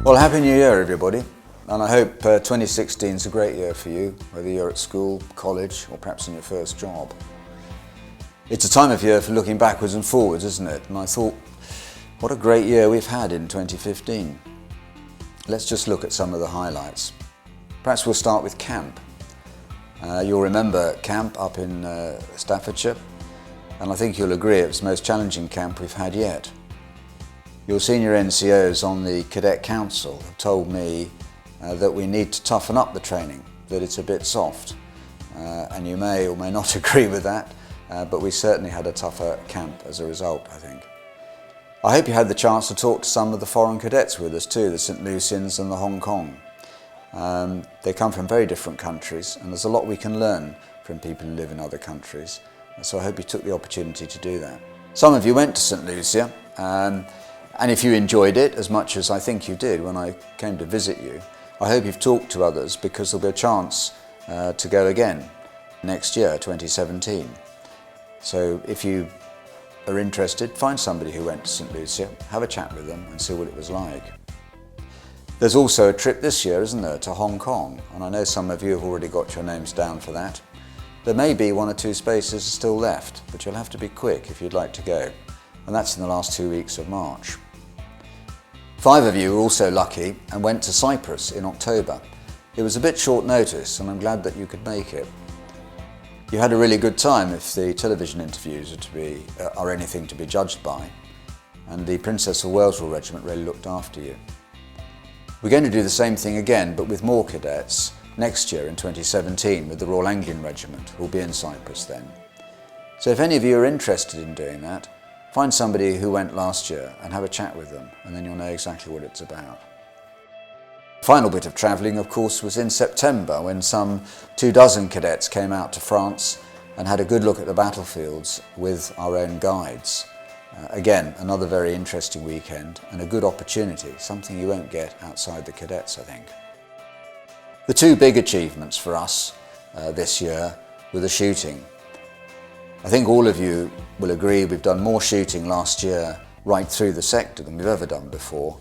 Well, Happy New Year, everybody. And I hope 2016 is a great year for you, whether you're at school, college, or perhaps in your first job. It's a time of year for looking backwards and forwards, isn't it? And I thought, what a great year we've had in 2015. Let's just look at some of the highlights. Perhaps we'll start with camp. You'll remember camp up in Staffordshire, and I think you'll agree it was the most challenging camp we've had yet. Your senior NCOs on the Cadet Council have told me that we need to toughen up the training, that it's a bit soft. And you may or may not agree with that, but we certainly had a tougher camp as a result, I think. I hope you had the chance to talk to some of the foreign cadets with us too, the St. Lucians and the Hong Kong. They come from very different countries, and there's a lot we can learn from people who live in other countries. So I hope you took the opportunity to do that. Some of you went to St. Lucia, and if you enjoyed it as much as I think you did when I came to visit you, I hope you've talked to others, because there'll be a chance to go again next year, 2017. So if you are interested, find somebody who went to St. Lucia, have a chat with them and see what it was like. There's also a trip this year, isn't there, to Hong Kong, and I know some of you have already got your names down for that. There may be 1 or 2 spaces still left, but you'll have to be quick if you'd like to go, and that's in the last 2 weeks of March. 5 of you were also lucky and went to Cyprus in October. It was a bit short notice, and I'm glad that you could make it. You had a really good time if the television interviews are anything to be judged by, and the Princess of Wales Regiment really looked after you. We're going to do the same thing again, but with more cadets, next year in 2017 with the Royal Anglian Regiment, who will be in Cyprus then. So if any of you are interested in doing that, find somebody who went last year and have a chat with them, and then you'll know exactly what it's about. The final bit of travelling, of course, was in September, when some 24 cadets came out to France and had a good look at the battlefields with our own guides. Again, another very interesting weekend and a good opportunity, something you won't get outside the cadets, I think. The 2 big achievements for us this year were the shooting. I think all of you will agree we've done more shooting last year right through the sector than we've ever done before.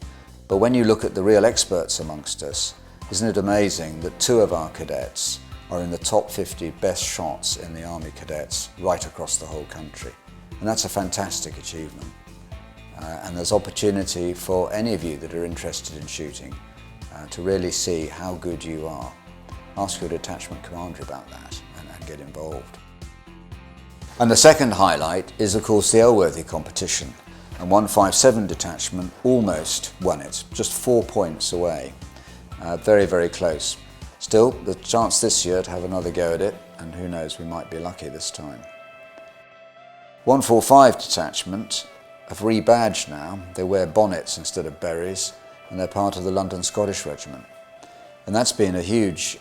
But when you look at the real experts amongst us, isn't it amazing that 2 of our cadets are in the top 50 best shots in the Army Cadets right across the whole country? And that's a fantastic achievement. And there's opportunity for any of you that are interested in shooting to really see how good you are. Ask your detachment commander about that and get involved. And the second highlight is, of course, the Oworthy competition. And 157 detachment almost won it, just 4 points away. Very, very close. Still, the chance this year to have another go at it, and who knows, we might be lucky this time. 145 detachment have rebadged now. They wear bonnets instead of berets, and they're part of the London Scottish Regiment. And that's been a huge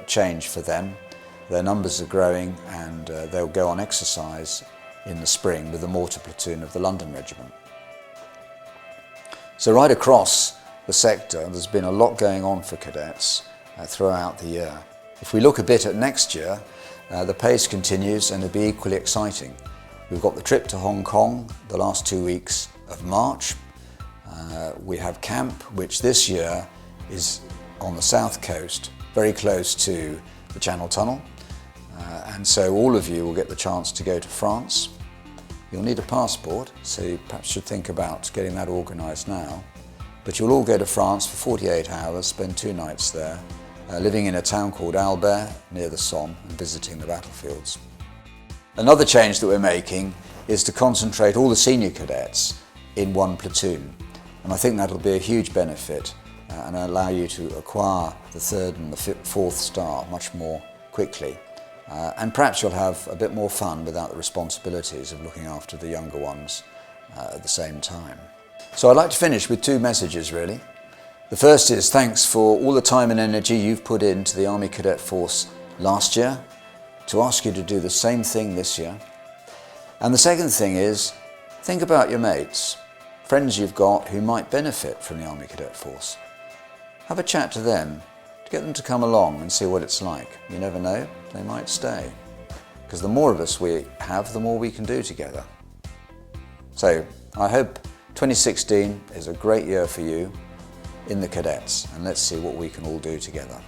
change for them. Their numbers are growing, and they'll go on exercise in the spring with the mortar platoon of the London Regiment. So right across the sector, there's been a lot going on for cadets throughout the year. If we look a bit at next year, the pace continues and it'll be equally exciting. We've got the trip to Hong Kong the last 2 weeks of March. We have camp, which this year is on the south coast, very close to the Channel Tunnel. And so all of you will get the chance to go to France. You'll need a passport, so you perhaps should think about getting that organised now. But you'll all go to France for 48 hours, spend 2 nights there, living in a town called Albert near the Somme and visiting the battlefields. Another change that we're making is to concentrate all the senior cadets in 1 platoon. And I think that'll be a huge benefit and allow you to acquire the 3rd and the 4th star much more quickly. And perhaps you'll have a bit more fun without the responsibilities of looking after the younger ones at the same time. So I'd like to finish with 2 messages really. The first is thanks for all the time and energy you've put into the Army Cadet Force last year, to ask you to do the same thing this year. And the second thing is, think about your mates, friends you've got who might benefit from the Army Cadet Force. Have a chat to them, to get them to come along and see what it's like. You never know, they might stay. Because the more of us we have, the more we can do together. So I hope 2016 is a great year for you. in the Cadets, and let's see what we can all do together.